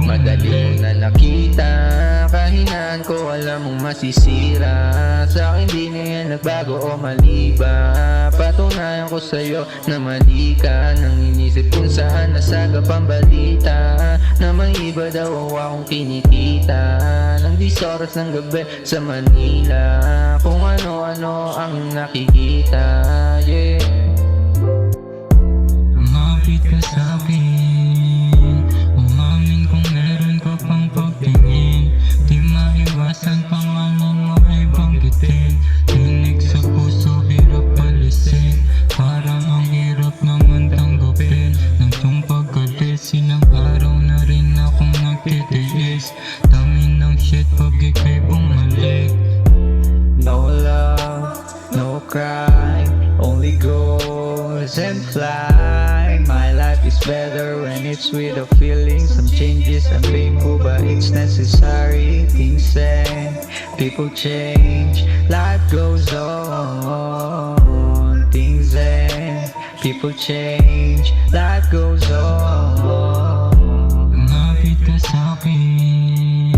Madali mo na nakita, kahinaan ko alam mong masisira. Sa akin di na yan nagbago o mali ba? Patunayan ko sa'yo na mali ka. Nang inisip kung saan nasagap ang balita na may iba daw akong kinikita. Nang 10 oras ng gabi sa Manila, kung ano-ano ang nakikita. Yeah. Lumapit ka sa'kin, umamin kung meron ka pang pagtingin. Di maiwasan pangalan mo ay banggitin. Tinig sa puso, hirap palisin. Parang ang hirap naman tanggapin. Nang iyong pag-alis, ilang araw na rin akong nagtitiis. Dami ng shit pag ika'y bumalik. No love, no cry, only goes and fly. My life is better when it's with a feeling. Some changes are painful but it's necessary. Things end, people change, life goes on. Things end, people change, life goes on. Lumapit ka sa'kin,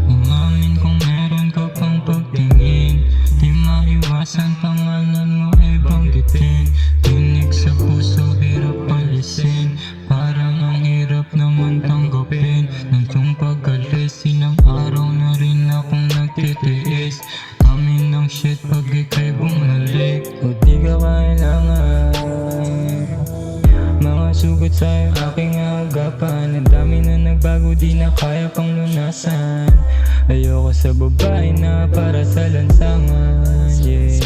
umamin kung meron ka pang pagtingin. Di maiwasan pangalan mo ay banggitin. Tinig sa puso, hirap palisin. Parang ang hirap naman tanggapin. Nang iyong pag-alis, ilang araw na rin akong nagtitiis. Dami ng shit pag ika'y bumalik. O di ka kailangan mga sugat sa aking agapan. Ang dami na nagbago, di na kaya pang lunasan. Ayoko sa babae na para sa lansangan. Yeah.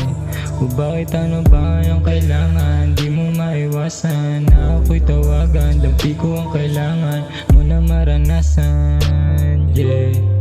O bakit ano ba ang kailangan? Di mo maiwasan na ako'y tawagan. Dampi ko ang kailangan mo na maranasan. Yeah.